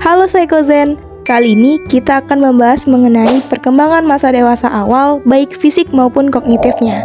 Halo Psychozen, kali ini kita akan membahas mengenai perkembangan masa dewasa awal baik fisik maupun kognitifnya.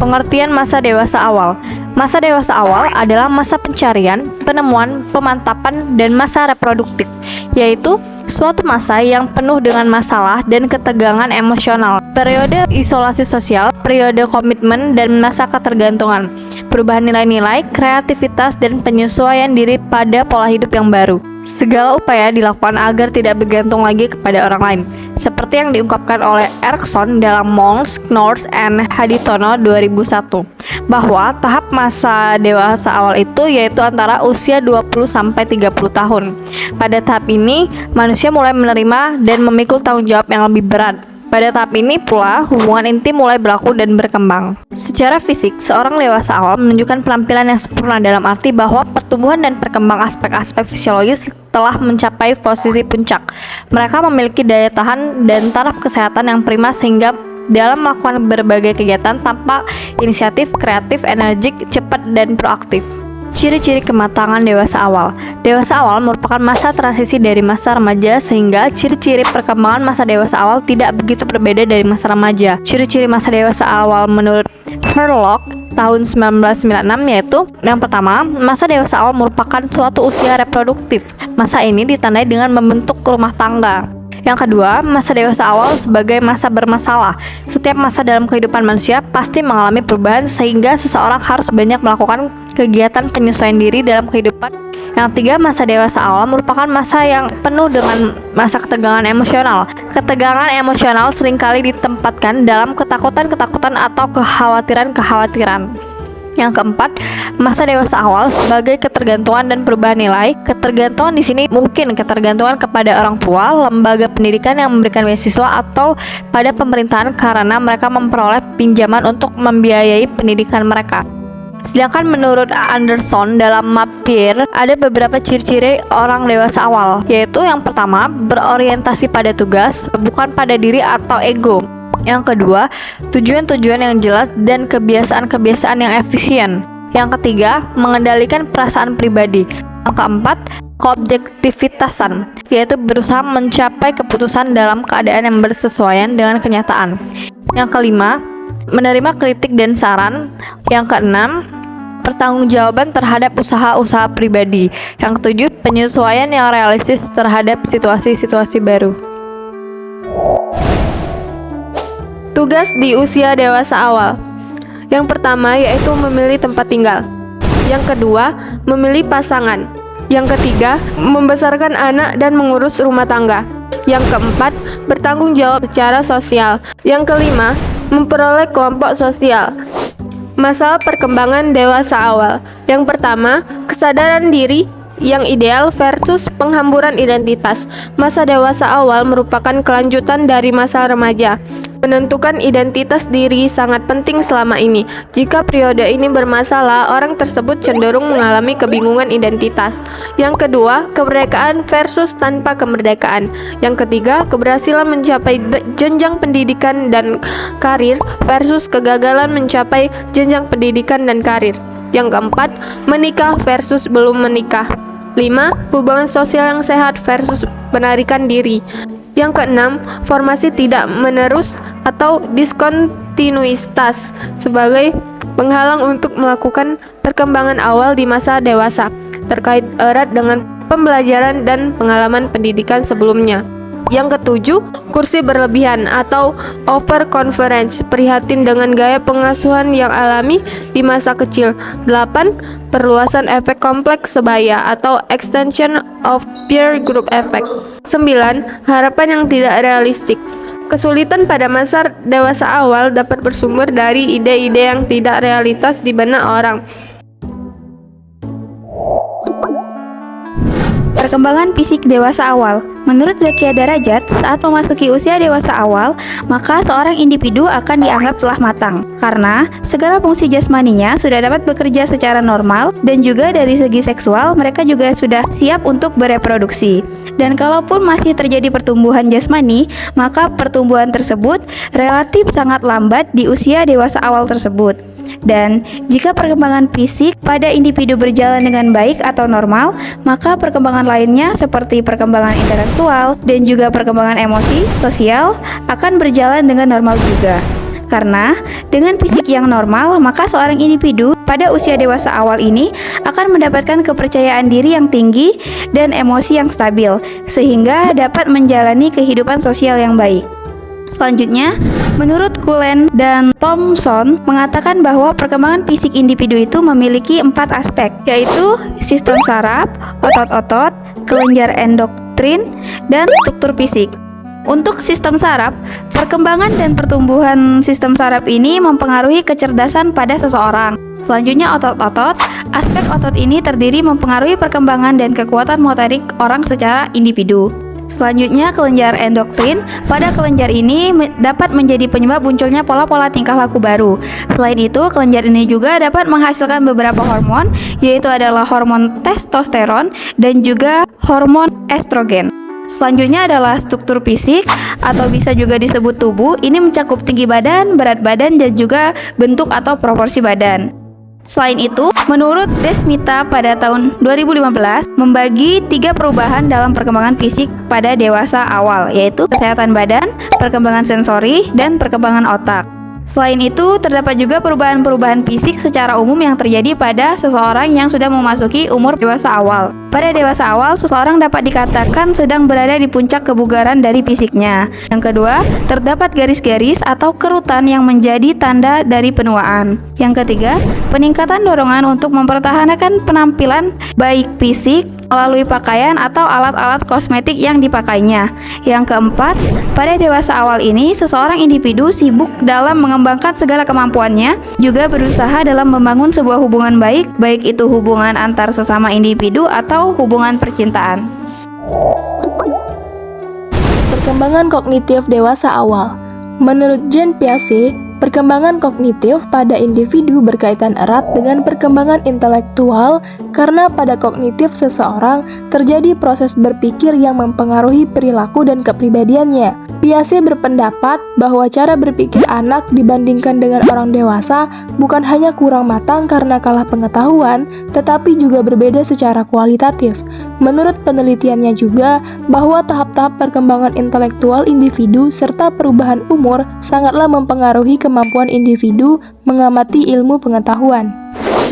Pengertian masa dewasa awal. Masa dewasa awal adalah masa pencarian, penemuan, pemantapan, dan masa reproduktif, yaitu suatu masa yang penuh dengan masalah dan ketegangan emosional, periode isolasi sosial, periode komitmen, dan masa ketergantungan, perubahan nilai-nilai, kreativitas, dan penyesuaian diri pada pola hidup yang baru. Segala upaya dilakukan agar tidak bergantung lagi kepada orang lain, seperti yang diungkapkan oleh Erikson dalam Monks, Knorrs, and Haditono 2001, bahwa tahap masa dewasa awal itu yaitu antara usia 20-30 tahun. Pada tahap ini, manusia mulai menerima dan memikul tanggung jawab yang lebih berat. Pada tahap ini pula, hubungan intim mulai berlaku dan berkembang. Secara fisik, seorang dewasa awal menunjukkan penampilan yang sempurna dalam arti bahwa pertumbuhan dan perkembangan aspek-aspek fisiologis telah mencapai posisi puncak. Mereka memiliki daya tahan dan taraf kesehatan yang prima sehingga dalam melakukan berbagai kegiatan tampak inisiatif, kreatif, energik, cepat, dan proaktif. Ciri-ciri kematangan dewasa awal. Dewasa awal merupakan masa transisi dari masa remaja sehingga ciri-ciri perkembangan masa dewasa awal tidak begitu berbeda dari masa remaja. Ciri-ciri masa dewasa awal menurut Herlock tahun 1996 yaitu: yang pertama, masa dewasa awal merupakan suatu usia reproduktif. Masa ini ditandai dengan membentuk rumah tangga. Yang kedua, masa dewasa awal sebagai masa bermasalah. Setiap masa dalam kehidupan manusia pasti mengalami perubahan sehingga seseorang harus banyak melakukan kegiatan penyesuaian diri dalam kehidupan. Yang tiga, masa dewasa awal merupakan masa yang penuh dengan masa ketegangan emosional. Ketegangan emosional seringkali ditempatkan dalam ketakutan-ketakutan atau kekhawatiran-kekhawatiran. Yang keempat, masa dewasa awal sebagai ketergantungan dan perubahan nilai. Ketergantungan di sini mungkin ketergantungan kepada orang tua, lembaga pendidikan yang memberikan beasiswa, atau pada pemerintahan karena mereka memperoleh pinjaman untuk membiayai pendidikan mereka. Sedangkan menurut Anderson dalam Mapir, ada beberapa ciri-ciri orang dewasa awal, yaitu yang pertama, berorientasi pada tugas, bukan pada diri atau ego. Yang kedua, tujuan-tujuan yang jelas dan kebiasaan-kebiasaan yang efisien. Yang ketiga, mengendalikan perasaan pribadi. Yang keempat, keobjektivitasan, yaitu berusaha mencapai keputusan dalam keadaan yang bersesuaian dengan kenyataan. Yang kelima, menerima kritik dan saran. Yang keenam, pertanggungjawaban terhadap usaha-usaha pribadi. Yang ketujuh, penyesuaian yang realistis terhadap situasi-situasi baru. Tugas di usia dewasa awal. Yang pertama yaitu memilih tempat tinggal. Yang kedua, memilih pasangan. Yang ketiga, membesarkan anak dan mengurus rumah tangga. Yang keempat, bertanggung jawab secara sosial. Yang kelima, memperoleh kelompok sosial. Masalah perkembangan dewasa awal. Yang pertama, kesadaran diri yang ideal versus penghamburan identitas. Masa dewasa awal merupakan kelanjutan dari masa remaja. Menentukan identitas diri sangat penting selama ini. Jika periode ini bermasalah, orang tersebut cenderung mengalami kebingungan identitas. Yang kedua, kemerdekaan versus tanpa kemerdekaan. Yang ketiga, keberhasilan mencapai jenjang pendidikan dan karir versus kegagalan mencapai jenjang pendidikan dan karir. Yang keempat, menikah versus belum menikah. 5. Hubungan sosial yang sehat versus penarikan diri. Yang keenam, formasi tidak menerus atau diskontinuitas sebagai penghalang untuk melakukan perkembangan awal di masa dewasa, terkait erat dengan pembelajaran dan pengalaman pendidikan sebelumnya. Yang ketujuh, kursi berlebihan atau overconfidence, prihatin dengan gaya pengasuhan yang alami di masa kecil. 8. Perluasan efek kompleks sebaya atau extension of peer group effect. 9. Harapan yang tidak realistik. Kesulitan pada masa dewasa awal dapat bersumber dari ide-ide yang tidak realitas di benak orang. Perkembangan fisik dewasa awal. Menurut Zakia Darajat, saat memasuki usia dewasa awal, maka seorang individu akan dianggap telah matang karena segala fungsi jasmaninya sudah dapat bekerja secara normal dan juga dari segi seksual mereka juga sudah siap untuk bereproduksi. Dan kalaupun masih terjadi pertumbuhan jasmani, maka pertumbuhan tersebut relatif sangat lambat di usia dewasa awal tersebut. Dan jika perkembangan fisik pada individu berjalan dengan baik atau normal, maka perkembangan lainnya seperti perkembangan intelektual dan juga perkembangan emosi, sosial akan berjalan dengan normal juga. Karena dengan fisik yang normal, maka seorang individu pada usia dewasa awal ini akan mendapatkan kepercayaan diri yang tinggi dan emosi yang stabil, sehingga dapat menjalani kehidupan sosial yang baik. Selanjutnya, menurut Cullen dan Thompson mengatakan bahwa perkembangan fisik individu itu memiliki 4 aspek, yaitu sistem saraf, otot-otot, kelenjar endokrin, dan struktur fisik. Untuk sistem saraf, perkembangan dan pertumbuhan sistem saraf ini mempengaruhi kecerdasan pada seseorang. Selanjutnya otot-otot, aspek otot ini terdiri mempengaruhi perkembangan dan kekuatan motorik orang secara individu. Selanjutnya kelenjar endokrin, pada kelenjar ini dapat menjadi penyebab munculnya pola-pola tingkah laku baru. Selain itu, kelenjar ini juga dapat menghasilkan beberapa hormon, yaitu adalah hormon testosteron dan juga hormon estrogen. Selanjutnya adalah struktur fisik atau bisa juga disebut tubuh. Ini mencakup tinggi badan, berat badan, dan juga bentuk atau proporsi badan. Selain itu, menurut Desmita pada tahun 2015 membagi 3 perubahan dalam perkembangan fisik pada dewasa awal, yaitu kesehatan badan, perkembangan sensori, dan perkembangan otak. Selain itu, terdapat juga perubahan-perubahan fisik secara umum yang terjadi pada seseorang yang sudah memasuki umur dewasa awal. Pada dewasa awal, seseorang dapat dikatakan sedang berada di puncak kebugaran dari fisiknya. Yang kedua, terdapat garis-garis atau kerutan yang menjadi tanda dari penuaan. Yang ketiga, peningkatan dorongan untuk mempertahankan penampilan baik fisik melalui pakaian atau alat-alat kosmetik yang dipakainya. Yang keempat, pada dewasa awal ini, seseorang individu sibuk dalam mengembangkan segala kemampuannya, juga berusaha dalam membangun sebuah hubungan baik, baik itu hubungan antar sesama individu atau hubungan percintaan. Perkembangan kognitif dewasa awal. Menurut Jean Piaget, perkembangan kognitif pada individu berkaitan erat dengan perkembangan intelektual karena pada kognitif seseorang terjadi proses berpikir yang mempengaruhi perilaku dan kepribadiannya. Piaget berpendapat bahwa cara berpikir anak dibandingkan dengan orang dewasa bukan hanya kurang matang karena kalah pengetahuan, tetapi juga berbeda secara kualitatif. Menurut penelitiannya juga bahwa tahap-tahap perkembangan intelektual individu serta perubahan umur sangatlah mempengaruhi kemampuan individu mengamati ilmu pengetahuan.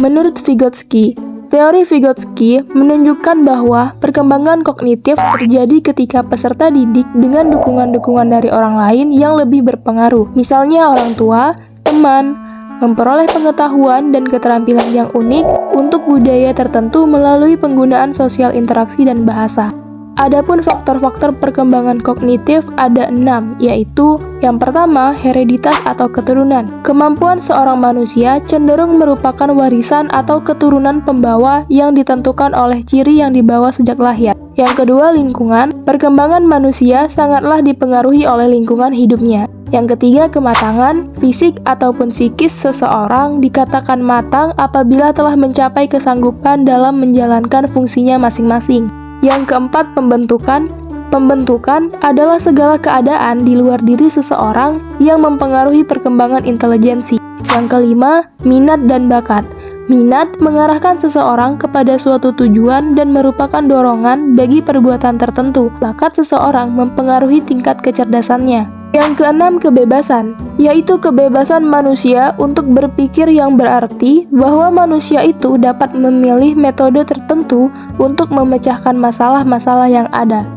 Menurut Vygotsky, teori Vygotsky menunjukkan bahwa perkembangan kognitif terjadi ketika peserta didik dengan dukungan-dukungan dari orang lain yang lebih berpengaruh, misalnya orang tua, teman, memperoleh pengetahuan dan keterampilan yang unik untuk budaya tertentu melalui penggunaan sosial interaksi dan bahasa. Adapun faktor-faktor perkembangan kognitif ada 6, yaitu yang pertama, hereditas atau keturunan. Kemampuan seorang manusia cenderung merupakan warisan atau keturunan pembawa yang ditentukan oleh ciri yang dibawa sejak lahir. Yang kedua, lingkungan. Perkembangan manusia sangatlah dipengaruhi oleh lingkungan hidupnya. Yang ketiga, kematangan. Fisik ataupun psikis seseorang dikatakan matang apabila telah mencapai kesanggupan dalam menjalankan fungsinya masing-masing. Yang keempat, pembentukan. Pembentukan adalah segala keadaan di luar diri seseorang yang mempengaruhi perkembangan intelijensi. Yang kelima, minat dan bakat. Minat mengarahkan seseorang kepada suatu tujuan dan merupakan dorongan bagi perbuatan tertentu. Bakat seseorang mempengaruhi tingkat kecerdasannya. Yang keenam, kebebasan, yaitu kebebasan manusia untuk berpikir yang berarti bahwa manusia itu dapat memilih metode tertentu untuk memecahkan masalah-masalah yang ada.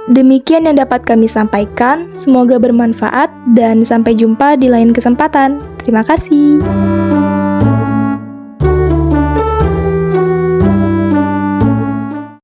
Demikian yang dapat kami sampaikan, semoga bermanfaat dan sampai jumpa di lain kesempatan. Terima kasih.